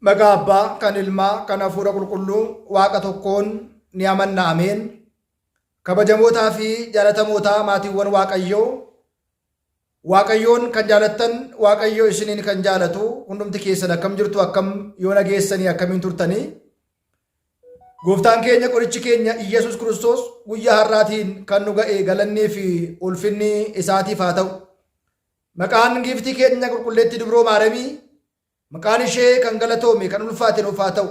Maqaa Abbaa, kan Ilmaa, kan Hafuura Qulqulluu, Waaqa tokkoon ni amanna. Ameen. Kabajamootaa fi jaalatamootaa maatiiwwan Waaqayyoo, Waaqayyoon kan jaalattan, Waaqayyoo isiniin kan jaalatu, hundumti keessan akkam jirtu, akkam yoo nageessanii, akkamiin turtanii. Gooftaan keenya qorichi keenya Iyyasuus Kiristoos guyyaa har'aatiin kan nu ga'e galannii fi ulfinni isaatiif haa ta'u. Maqaan giiftii keenya qulqulleetti Dubroo Maaramii, maqaan ishee kan galatoome kan ulfaate nuuf haa ta'u.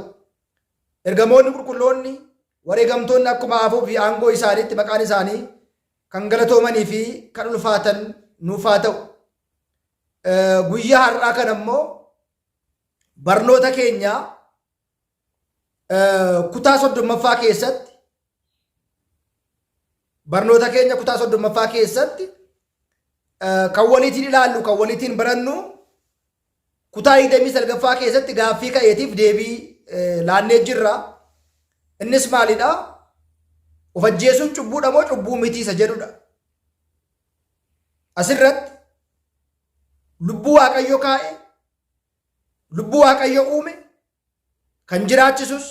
Ergamoonni qulqulloonni wareegamtoonni akkuma hafuuf fi aangoo isaaniitti maqaan isaanii kan galatoomanii fi kan ulfaatan nuuf haa ta'u. Guyyaa har'aa kan ammoo barnoota keenya kutaa 30ffaa keessatti barnoota keenya kutaa 30ffaa keessatti kan waliitiin ilaallu, kan waliitiin barannu, kutaa 29ffaa keessatti gaaffii ka'eetiif deebii laannee jirra. Innis maalidha? Of ajjeesuun cubbuudha moo cubbuu miti isa jedhudha. Asirratti lubbuu Waaqayyo kaa'e, lubbuu Waaqayyo uume, kan jiraachisus,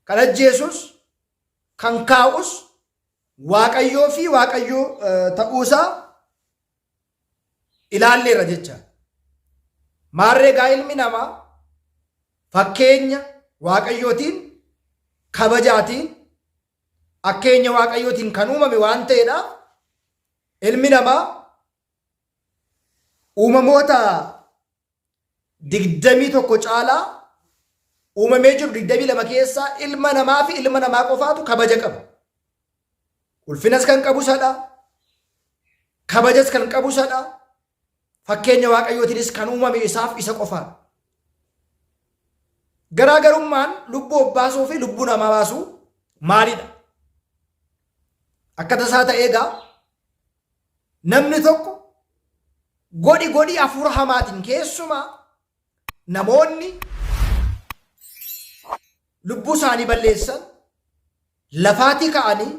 kan ajjeesus, kan kaa'us Waaqayyoo fi Waaqayyoo ta'uusaa ilaalleerra jecha. Maarreegaa ilmi namaa fakkeenya Waaqayyootiin, kabajaatiin, akkeenya Waaqayyootiin kan uumame waan ta'eedhaaf ilmi namaa uumamoota 21 caalaa uumamee jiru 22 keessaa ilma namaa fi ilma namaa qofaatu kabaja qaba. Ulfinas kan qabu sadha. Kabajas kan qabu sadha. Fakkeenya Waaqayyootiinis kan uumame isaaf isa qofaa. Garaagarummaan lubbuu obbaasuu fi lubbuu namaa baasuu maalidha? Akka tasaa ta'ee egaa namni tokko godhi hafuura hamaatiin, keessumaa namoonni lubbuu isaanii balleessan lafaatii ka'anii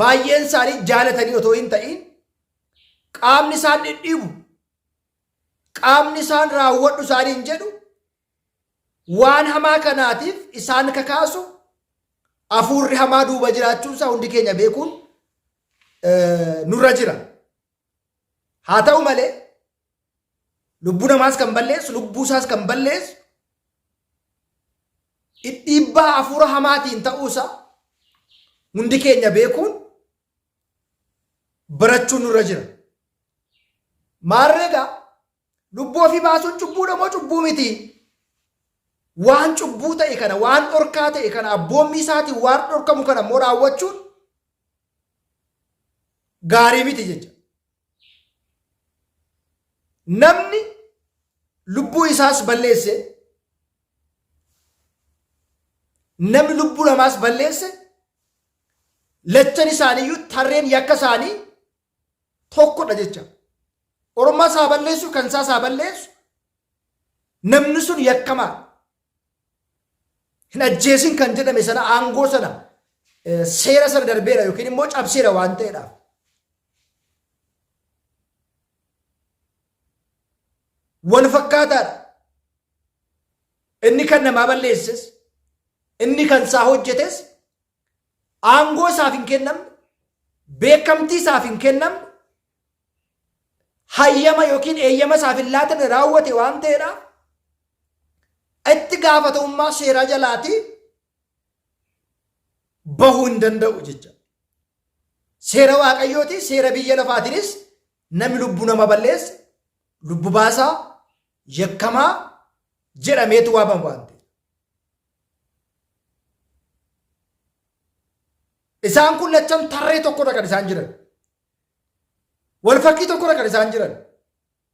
baay'een isaanii jaalatanii otoo hin ta'in qaamni isaan dhidhiibu, qaamni isaan raawwadhu isaaniin jedhu waan hamaa kanaatiif isaan kakaasu hafuurri hamaa duuba jiraachuun isaa hundi keenya beekuun nurra jira. Haa ta'u malee lubbuu namaas kan balleessu, lubbuu isaas kan balleessu dhidhiibbaa hafuura hamaatiin ta'uusaa hundi keenya beekuun barachuun nurra jira. Maarreegaa lubbuu ofii baasuun cubbuudha moo cubbuu miti? Waan cubbuu ta'e kana, waan dhorkaa ta'e kana, abboommii isaatiin waan dhorkamu kana immoo raawwachuun gaarii miti jecha. Namni lubbuu isaas balleesse, namni lubbuu namaas balleesse, lachan isaaniiyyuu tarreen yakka isaanii tokkodha jecha. Ormaa isaa balleessu, kan isaa balleessu, namni sun yakkamaa. Hin ajjeesin kan jedhame sana aangoo sana seera sana darbeera yookiin immoo cabseera waan ta'eedhaaf. Wal fakkaataadha. Inni kan namaa balleesses, inni kan isaa hojjetes aangoo isaaf hin kennamne, beekamtii isaaf hin kennamne, hayyama yookiin eeyyama isaaf hin laatamne raawwate waan ta'eedhaaf itti gaafatamummaa seeraa jalaatii bahuu hin danda'u jecha. Seera Waaqayyooti, seera biyya lafaatiinis namni lubbuu nama balleesse, lubbu baasaa, yakkamaa jedhameetu waamama waan ta'eef. Isaan kun lachan tarree tokkodha kan isaan jiran. Wal fakkii tokkodha kan isaan jiran.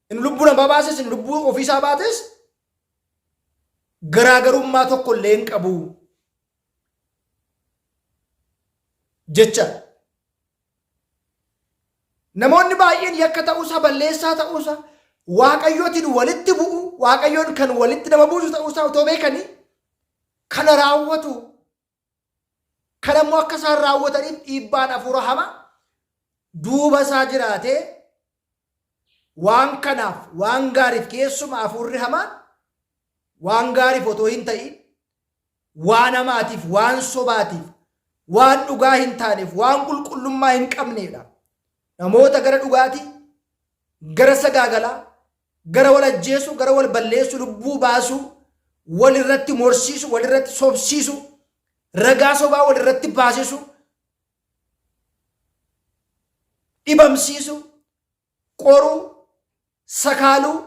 Inni lubbuu nama baases, inni lubbuu ofiisaa baates garaagarummaa tokko illee hin qabu jecha. Namoonni baay'een yakka ta'uusaa, balleessaa ta'uusaa, Waaqayyootiin walitti bu'u, Waaqayyoon kan walitti nama buusu ta'uusaa otoo beekanii kana raawwatu. Kan ammoo akka isaan raawwataniif dhiibbaan hafuura hamaa duuba isaa jiraatee waan kanaaf, waan gaariif keessumaa hafuurri hamaan waan gaariif otoo hin ta'in waan hamaatiif, waan sobaatiif, waan dhugaa hin taaneef, waan qulqullummaa hin qabneedha. Namoota gara dhugaatii, gara sagaagalaa, gara wal ajjeesuu, gara wal balleessuu, lubbuu baasuu, wal irratti morsiisu, wal irratti sobsiisu, ragaa sobaa wal irratti baasisu, dhibamsiisu, qoruu, sakaaluu,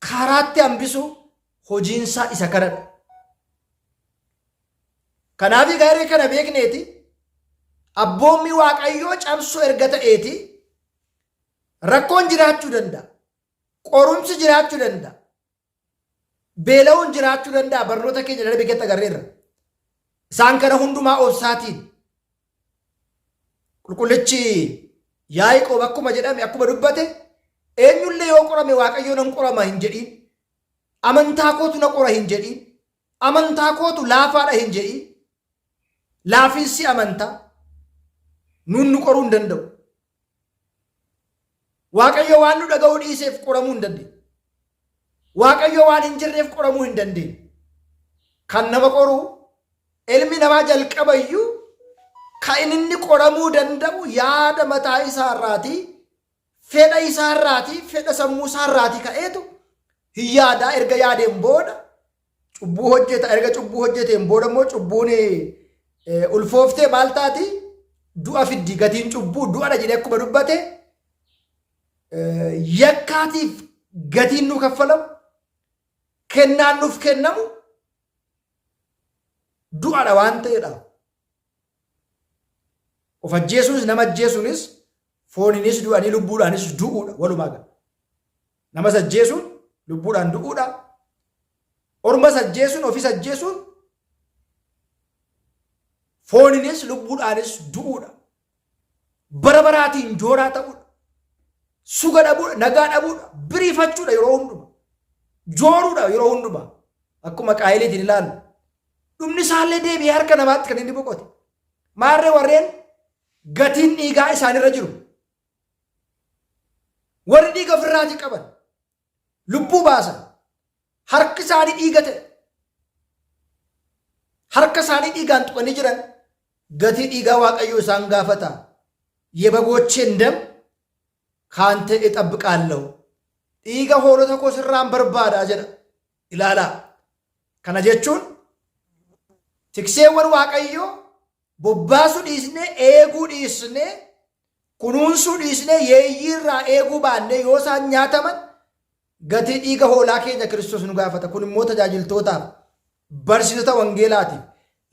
karaatti hambisuu hojiinsaa isa kanadha. Kanaaf gaarii kana beekneeti abboommi Waaqayyoo cabsuu erga ta'eeti rakkoon jiraachuu danda'a. Qorumsi jiraachuu danda'a. Beela'uun jiraachuu danda'a. Barnoota keenya darbe keessatti agarreerra. Isaan kana hundumaa obsaatiin qulqullichi Yaaqoob akkuma jedhame akkuma dubbate eenyullee yoo qorame Waaqayyoon nan qorama hin jedhin. Amantaa kootu na qora hin jedhin. Amantaa kootu laafaadha hin jedhin. Laafinsi amantaa nun nu qoruu hin danda'u. Waaqayyo waan nu dhaga'uu dhiiseef qoramuu hin dandeenye. Waaqayyo waan hin jirreef qoramuu hin dandeenye. Kan nama qoruu ilmi namaa jalqabayyuu kan inni qoramuu danda'u yaada mataa isaarraatii, fedha isaarraatii, fedha sammuu isaarraatii ka'eetu hin yaadaa. Erga yaadeen booda cubbuu hojjeta. Erga cubbuu hojjeteen booda immoo cubbuun ulfooftee maal taati? Du'a fiddi. Gatiin cubbuu du'adha jedhee akkuma dubbate yakkaatiif gatiin nu kaffalamu, kennaan nuuf kennamu du'adha waan ta'edha. Of ajjeesuunis nama ajjeesuunis fooninis du'anii lubbuudhaanis du'uudha walumaa gala. Namas ajjeesuun lubbuudhaan du'uudha. Ormas ajjeesuun ofis ajjeesuun fooninis lubbuudhaanis du'uudha. Bara baraatiin jooraa ta'uudha. Suga dhabuudha, nagaa dhabuudha, biriifachuudha yeroo hundumaa. Jooruudha yeroo hundumaa. Akkuma Qaayiliitiin ilaallu. Dhumni isaallee deebi'ee harka namaatti kan inni boqote. Maarree warreen gatiin dhiigaa isaanirra jiru. Warri dhiiga ofirraatii qaban. Lubbuu baasan. Harki isaanii dhiiga ta'e. Harka isaanii dhiigaan tuqanii jiran gatii dhiigaa Waaqayyoo isaan gaafata. Yebagocheen dam kaante እጠብቃለሁ dhiiga hoolota koo sirraan barbaada jedha. Ilaalaa. Kana jechuun tikseewwan Waaqayyoo bobbaasu dhiisnee, eeguu dhiisnee, kunuunsuu dhiisnee, yeeyyiirraa eeguu baannee yoo isaan nyaataman gatii dhiiga hoolaa keenya Kiristoos nu gaafata. Kun immoo tajaajiltootaaf, barsiisota wangeelaatiif,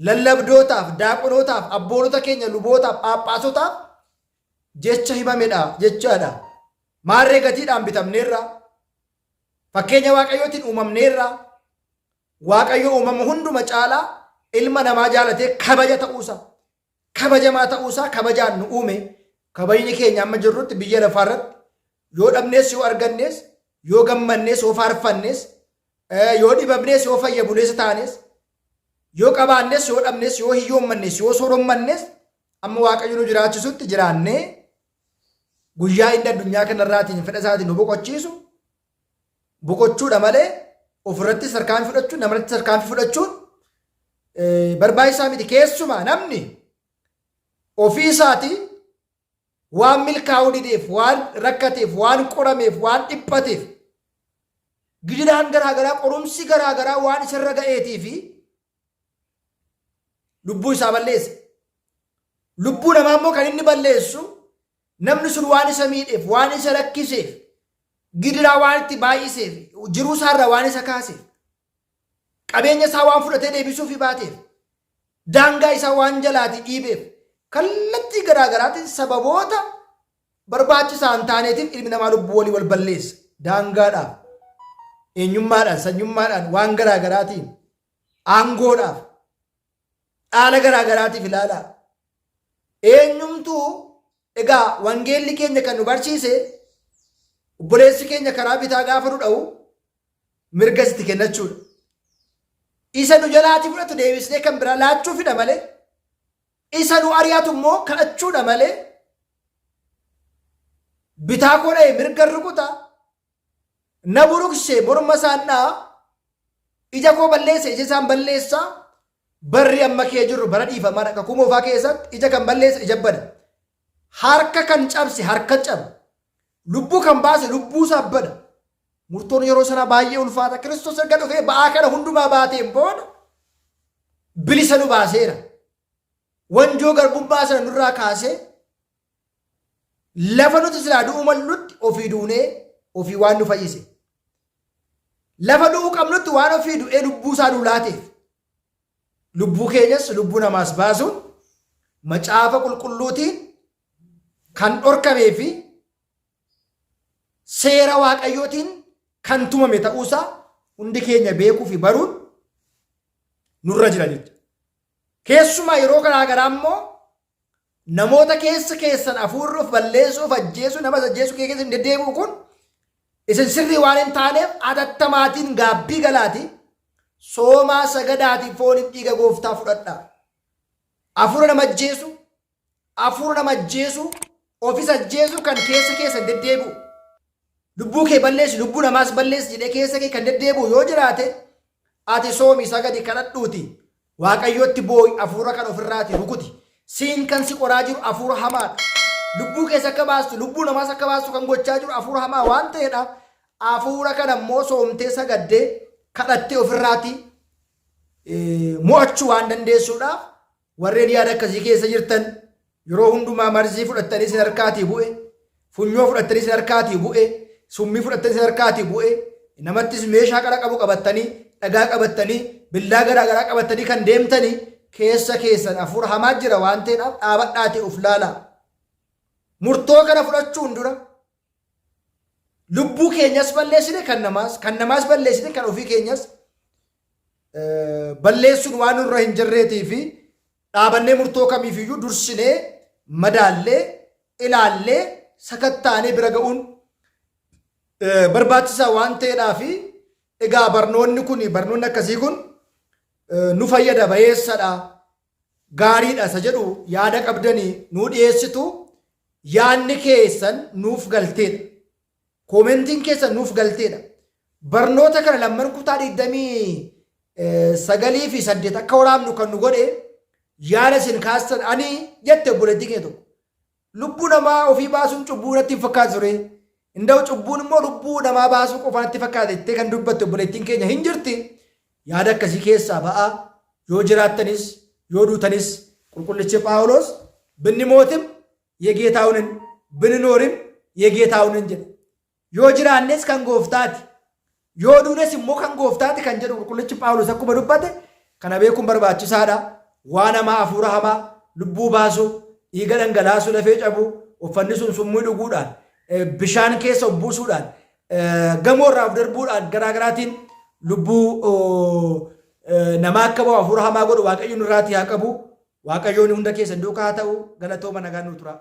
lallabdootaaf, daaqonootaaf, abboonota keenya lubootaaf, phaaphaasotaaf jecha himamedha jechaadha. Maarree gatiidhaan bitamneerra. Fakkeenya Waaqayyootiin uumamneerra. Waaqayyo uumama hunduma caalaa ilma namaa jaalatee kabaja ta'uusaa, kabajamaa ta'uusaa kabajaan nu uume. Kabajni keenya amma jirrutti biyya lafaarratti yoo dhabnees yoo argannees, yoo gammannees yoo faarfannees, yoo dhibamnees yoo fayya buleessa taanes, yoo qabaannees yoo dhabnees, yoo hiyyoommannees yoo soorommannees amma Waaqayyo nu jiraachisutti jiraannee guyyaa inni addunyaa kanarraatiin fedha isaatiin nu boqochiisu boqochuudha malee ofirratti sarkaanfii fudhachuun, namarratti sarkaanfii fudhachuun barbaachisaa miti. Keessumaa namni ofii isaatii waan milkaa'uu dideef, waan rakkateef, waan qorameef, waan dhiphateef, gididaan garaagaraa, qorumsi garaagaraa waan isarra ga'eetii fi lubbuu isaa balleessa. Lubbuu namaa immoo kan inni balleessu namni sun waan isa miidheef, waan isa rakkiseef, gidiraa waan itti baay'iseef, jiruu isaarraa waan isa kaaseef, qabeenya isaa waan fudhatee deebisuuf baateef, daangaa isaa waan jalaati dhiibeef, kallattii garaagaraatiin sababoota barbaachisaa hin taaneetiif ilmi namaa lubbuu walii wal balleessa. Daangaadhaaf, eenyummaadhaan, sanyummaadhaan, waan garaagaraatiin, aangoodhaaf, dhaala garaagaraatiif ilaalaa. Eenyumtuu egaa wangeelli keenya kan nu barsiise obboleessi keenya karaa bitaa gaafa nu dha'u mirga sitti kennachuudha. Isa nu jalaati fudhatu deebisnee kan biraa laachuufidha malee, isa nu ari'atu immoo kadhachuudha malee, bitaa koo dha'e mirga rukuta na buruqsee morma isaan dha'a ija koo balleessa ija isaan balleessa barri amma kee jiru bara dhiifamaa dhaqa kumoofaa keessatti ija kan balleessa ija bada harka kan cabse harka caba lubbuu kan baase lubbuu isaa bada murtoon yeroo sana baay'ee ulfaata Kiristoos erga dhufee ba'aa kana hundumaa baateen booda bilisa nu baaseera wanjoo garbummaa sana nurraa kaasee lafa nuti silaa du'u mallutti ofii duunee ofii waan nu fayyise lafa du'u qabnutti waan ofii du'ee lubbuu isaa nu laateef lubbuu keenyas lubbuu namaas baasuun macaafa qulqulluutiin kan dhorkamee fi seera waaqayyootiin kan tumame ta'uusaa hundi keenya beekuu fi baruun nurra jira jechuudha. Keessumaa yeroo garaa garaa immoo namoota keessan hafuurri of balleessuuf ajjeesuu nama ajjeesuu keessa hin deddeebi'u kun isin sirrii waan hin taaneef adattamaatiin gaabbii galaati soomaa sagadaatiin fooniif dhiiga gooftaa fudhadhaa. Hafuura nama ajjeesu ofis ajjeesu kan keessa hin deddeebi'u. Lubbuu kee balleessi lubbuu namaas balleessi jedhee keessa kee kan deddeebi'u yoo jiraate ati soomii sagadi kadhadhuuti waaqayyootti boo'i hafuura kan ofirraati rukuti. Siin kan si qoraa jiru hafuura hamaadha. Lubbuu keessa akka baastu lubbuu namaas akka baastu kan gochaa jiru hafuura hamaa waan ta'eedhaaf hafuura kana immoo soomtee sagaddee kadhattee ofirraati mo'achuu waan dandeessuudhaaf warreen yaada akkasii keessa jirtan yeroo hundumaa marzii fudhattanii sin harkaatii bu'e funyoo fudhattanii sin harkaatii bu'e summii fudhattanii sin harkaatii bu'e namattis meeshaa qara qabu qabattanii dhagaa qabattanii billaa garaa garaa qabattanii kan deemtanii keessa keessan hafuura hamaa jira waan ta'eedhaaf dhaabadhaatii of laalaa. Murtoo kana fudhachuun dura lubbuu keenyas balleessine kan namaas balleessine kan ofii keenyas balleessuun waan nurra hin jirreetii fi dhaabannee murtoo kamiifiyyuu dursinee madaallee ilaallee sakattaanee bira ga'uun barbaachisaa waan ta'eedhaa fi egaa barnoonni akkasii kun nu fayyada bayeessadha gaariidha isa jedhu yaada qabdanii nuu dhiyeessitu yaanni keessan nuuf galteedha. Koomentiin keessan nuuf galteedha. Barnoota kana lamman kutaa 29 fi 8 akka waraabnu kan nu godhe yaada isin kaastan ani jette obboleettii kee tokko. Lubbuu namaa ofii baasuun cubbuu natti hin fakkaatu ture. Inda'u cubbuun immoo lubbuu namaa baasuu qofa natti fakkaata jettee kan dubbatte obboleettiin keenya hin jirti. Yaada akkasii keessaa ba'aa yoo jiraattanis yoo duutanis qulqullichi Phaawulos binnimootim የጌታውንን ብንኖርም የጌታውንን jedhe yoo jiraannes kan gooftaati yoo duunes immoo kan gooftaati kan jedhu qulqullichi Phaawulos akkuma dubbate kana beekuun barbaachisaadha. Waan hamaa hafuura hamaa lubbuu baasuu dhiiga dhangalaasuu lafee cabuu uffanni sun summii dhuguudhaan bishaan keessa obbuusuudhaan gamoo irraa of darbuudhaan garaa garaatiin lubbuu namaa akka bahu hafuura hamaa godhu waaqayyoon irraatii haa qabu. Waaqayyoon hunda keessa duukaa haa ta'u galatooma nagaan nu tura.